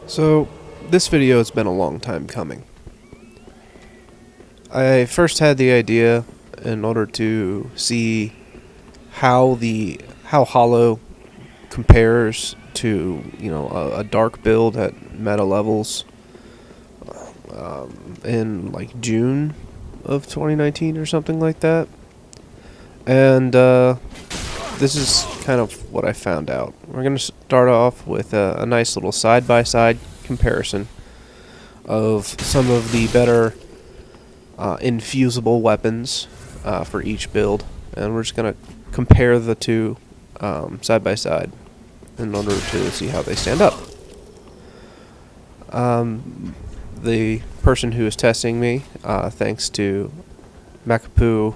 So, this video has been a long time coming. I first had the idea in order to see how hollow compares to, a dark build at meta levels in like June of 2019 or something like that. And this is kind of what I found out. We're going to start off with a nice little side-by-side comparison of some of the better infusible weapons for each build, and we're just going to compare the two side by side in order to see how they stand up. The person who is testing me, thanks to Makapu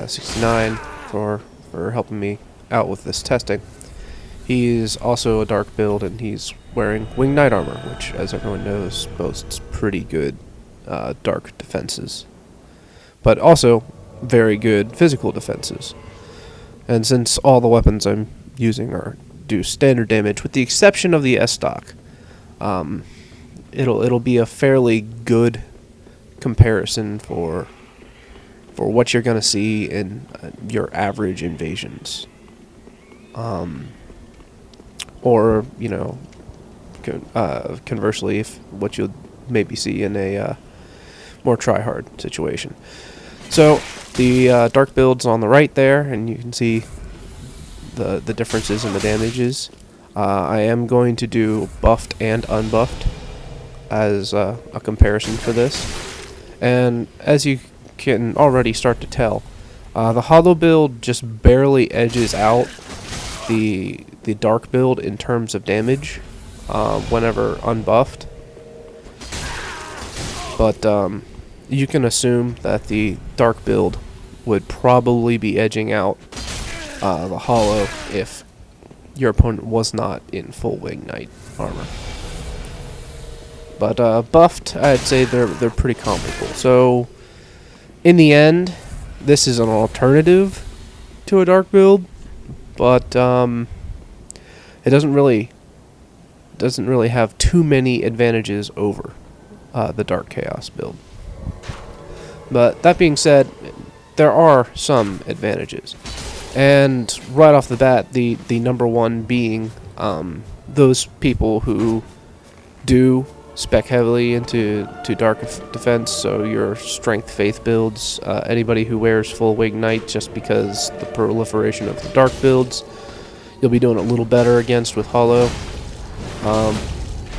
69 for helping me out with this testing. He's also a dark build, and he's wearing winged knight armor, which, as everyone knows, boasts pretty good dark defenses, but also very good physical defenses. And since all the weapons I'm using do standard damage, with the exception of the S-stock, it'll be a fairly good comparison for what you're going to see in your average invasions. Or, conversely, if what you'll maybe see in a more try-hard situation. So, the dark build's on the right there, and you can see the differences in the damages. I am going to do buffed and unbuffed as a comparison for this. And as you can already start to tell, the hollow build just barely edges out the dark build in terms of damage whenever unbuffed. But you can assume that the dark build would probably be edging out the hollow if your opponent was not in full winged knight armor. But buffed, I'd say they're pretty comparable. So in the end, this is an alternative to a dark build, but it doesn't really have too many advantages over the Dark Chaos build. But that being said, there are some advantages, and right off the bat, the number one being those people who do spec heavily into dark defense, so your strength faith builds, anybody who wears full winged knight, just because the proliferation of the dark builds, you'll be doing a little better against with hollow.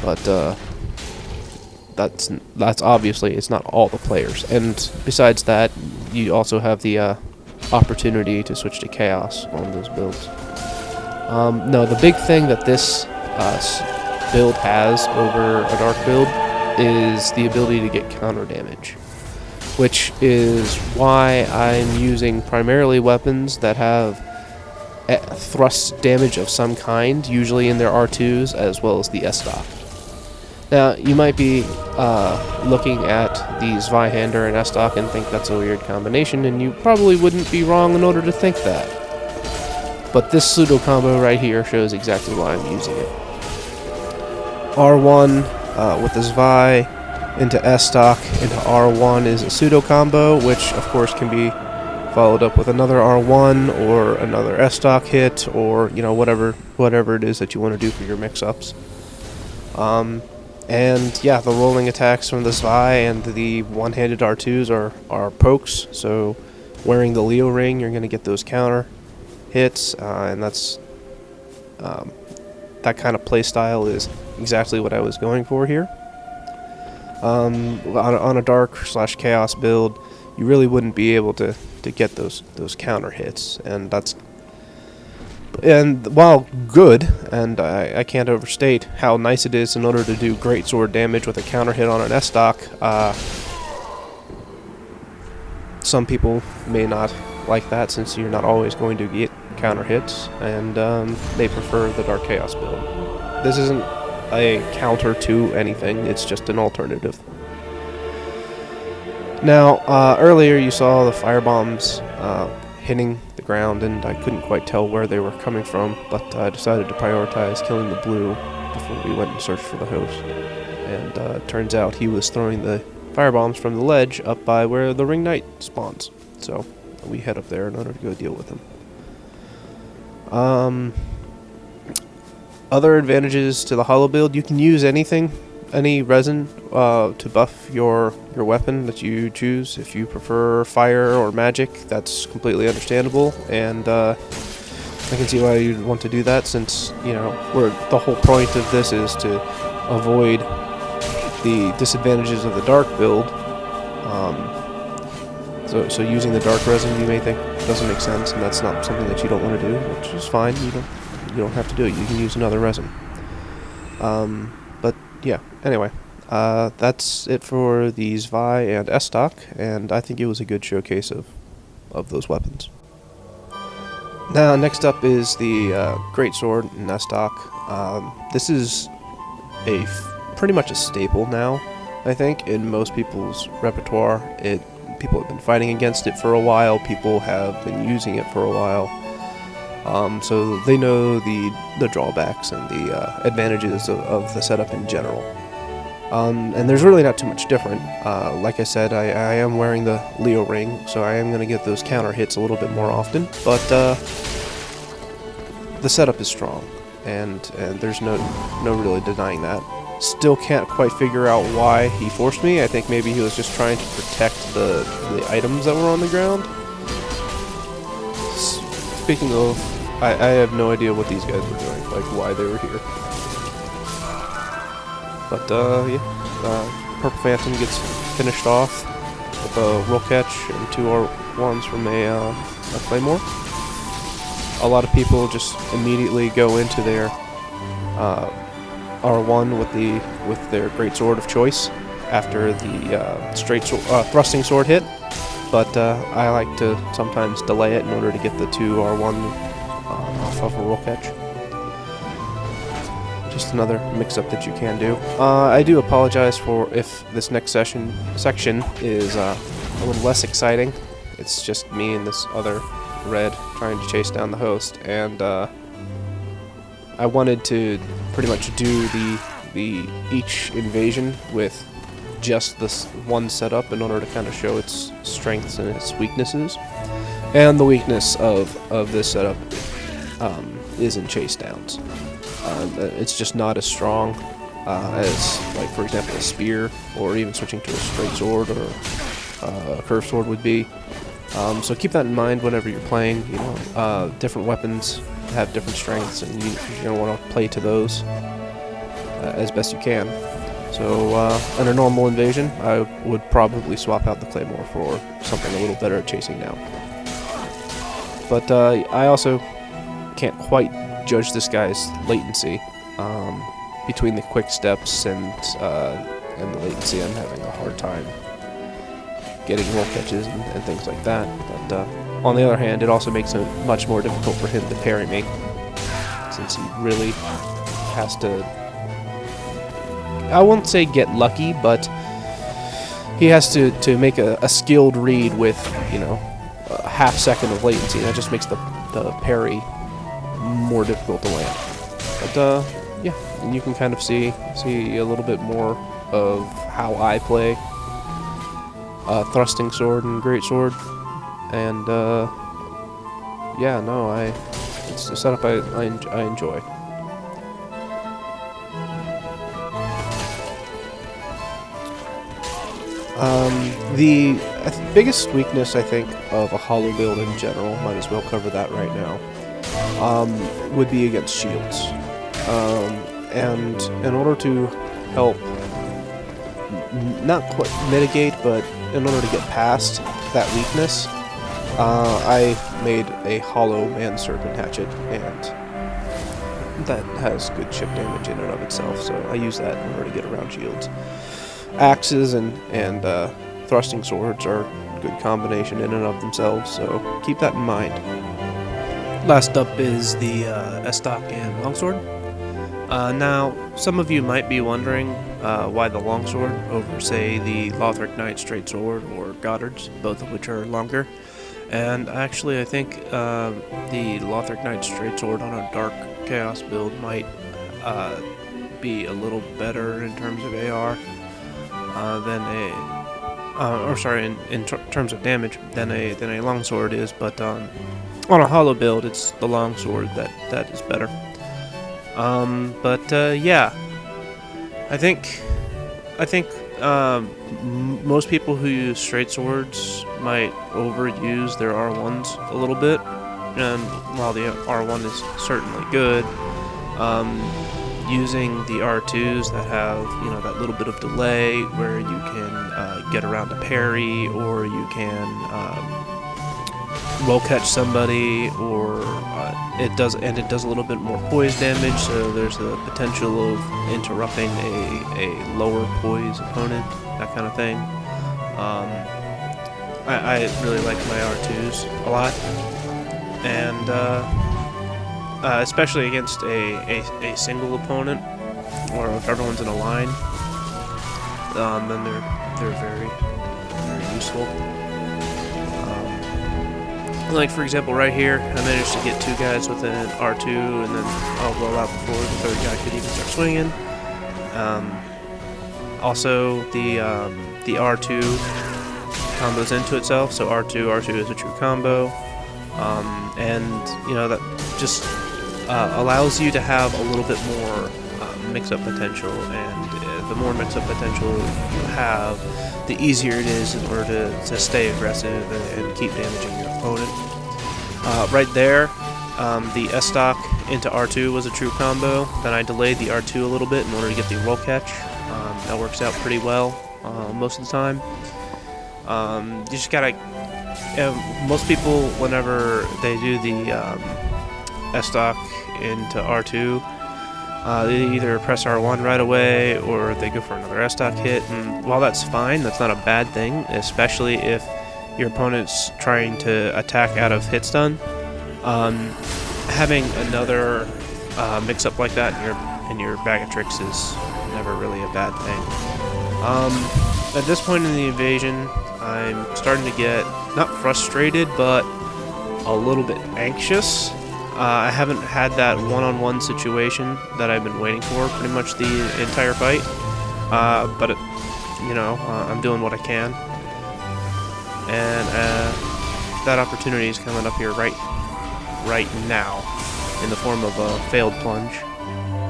But that's obviously, it's not all the players. And besides that, you also have the opportunity to switch to chaos on those builds. No, the big thing that this build has over a dark build is the ability to get counter damage, which is why I'm using primarily weapons that have thrust damage of some kind, usually in their R2s, as well as the S-stock. Now, you might be looking at these Zweihander and S-stock and think that's a weird combination, and you probably wouldn't be wrong in order to think that. But this pseudo combo right here shows exactly why I'm using it. R1 with the Zwei into S-stock into R1 is a pseudo combo, which of course can be followed up with another R1 or another S-stock hit, or whatever it is that you want to do for your mix-ups. And yeah, the rolling attacks from the Zwei and the one-handed R2s are pokes, so wearing the Leo ring, you're going to get those counter hits, and that's that kind of playstyle is exactly what I was going for here. On a dark/chaos build, you really wouldn't be able to get those counter hits, and while good, and I can't overstate how nice it is in order to do great sword damage with a counter hit on an S-stock, some people may not like that, since you're not always going to get counter hits, and they prefer the Dark Chaos build. This isn't a counter to anything, it's just an alternative. Now, earlier you saw the firebombs hitting the ground, and I couldn't quite tell where they were coming from, but I decided to prioritize killing the blue before we went and searched for the host. And turns out he was throwing the firebombs from the ledge up by where the ring knight spawns. So we head up there in order to go deal with him. Other advantages to the hollow build: you can use anything, any resin, to buff your weapon that you choose. If you prefer fire or magic, that's completely understandable, and I can see why you'd want to do that, since, you know, the whole point of this is to avoid the disadvantages of the dark build. So using the dark resin, you may think doesn't make sense, and that's not something that you don't want to do, which is fine. You don't have to do it. You can use another resin. But yeah. Anyway, that's it for these Vi and S-Stock, and I think it was a good showcase of those weapons. Now, next up is the Greatsword and S-Stock. This is pretty much a staple now, I think, in most people's repertoire. People have been fighting against it for a while. People have been using it for a while. So they know the drawbacks and the advantages of the setup in general. And there's really not too much different. Like I said, I am wearing the Leo ring, so I am going to get those counter hits a little bit more often. But the setup is strong, and there's no really denying that. Still can't quite figure out why he forced me. I think maybe he was just trying to protect the items that were on the ground. Speaking of, I have no idea what these guys were doing, like why they were here. But yeah, Purple Phantom gets finished off with a roll catch and 2 R1s from a Claymore. A lot of people just immediately go into their R1 with their Greatsword of choice after the thrusting sword hit, but I like to sometimes delay it in order to get the 2 R1 off of a roll catch. Just another mix-up that you can do. I do apologize for if this next section is a little less exciting. It's just me and this other red trying to chase down the host, and I wanted to pretty much do the each invasion with just this one setup in order to kind of show its strengths and its weaknesses. And the weakness of this setup is in chase downs. It's just not as strong as, like, for example, a spear, or even switching to a straight sword or a curved sword would be. So keep that in mind whenever you're playing. You know, different weapons have different strengths, and you're going to want to play to those as best you can. So in a normal invasion, I would probably swap out the Claymore for something a little better at chasing down. But I also can't quite judge this guy's latency. Between the quick steps and the latency, I'm having a hard time getting roll catches and things like that. But on the other hand, it also makes it much more difficult for him to parry me, since he really has to, I won't say get lucky, but he has to make a skilled read with, you know, a half second of latency. That just makes the parry more difficult to land. But yeah, and you can kind of see a little bit more of how I play thrusting sword and greatsword, and yeah, no, it's a setup I enjoy. The biggest weakness, I think, of a hollow build in general, might as well cover that right now, would be against shields. And in order to help not quite mitigate, but in order to get past that weakness, I made a hollow man-serpent hatchet, and that has good chip damage in and of itself, so I use that in order to get around shields. Axes and thrusting swords are a good combination in and of themselves, so keep that in mind. Last up is the S-Stock and Longsword. Now, some of you might be wondering why the Longsword over, say, the Lothric Knight Straight Sword or Goddard's, both of which are longer. And actually, I think the Lothric Knight Straight Sword on a Dark Chaos build might might be a little better in terms of AR than terms of damage than a longsword is, but on a hollow build, it's the longsword that is better. Yeah, I think most people who use straight swords might overuse their R1s a little bit, and while the R1 is certainly good, using the R2s that have, you know, that little bit of delay where you can get around a parry, or you can roll catch somebody, or it does a little bit more poise damage, so there's the potential of interrupting a lower poise opponent, that kind of thing. I really like my R2s a lot, and especially against a single opponent, or if everyone's in a line, then they're very, very useful. Like, for example, right here, I managed to get 2 guys with an R2, and then I'll roll out before the 3rd guy could even start swinging. Also, the R2 combos into itself, so R2 is a true combo, and you know, that just allows you to have a little bit more mix-up potential, and the more mix-up potential you have, the easier it is in order to stay aggressive and keep damaging your opponent. Right there, the S-stock into R2 was a true combo. Then I delayed the R2 a little bit in order to get the roll catch. That works out pretty well most of the time. You just gotta... most people, whenever they do the S-stock into R2, they either press R1 right away, or they go for another S-stock hit, and while that's fine, that's not a bad thing, especially if your opponent's trying to attack out of hit stun. Having another mix-up like that in your bag of tricks is never really a bad thing. At this point in the invasion, I'm starting to get, not frustrated, but a little bit anxious. I haven't had that one-on-one situation that I've been waiting for pretty much the entire fight, but you know, I'm doing what I can, and that opportunity is coming up here right now in the form of a failed plunge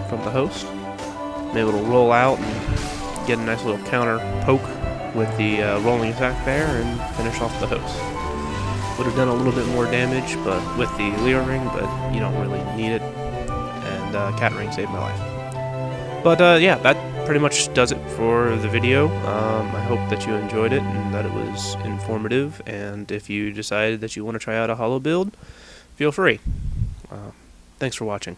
from the host. I'm able to roll out and get a nice little counter poke with the rolling attack there and finish off the host. Would have done a little bit more damage, but with the Leo ring, but you don't really need it, and cat ring saved my life. But yeah, that pretty much does it for the video. I hope that you enjoyed it and that it was informative, and if you decided that you want to try out a hollow build, feel free. Thanks for watching.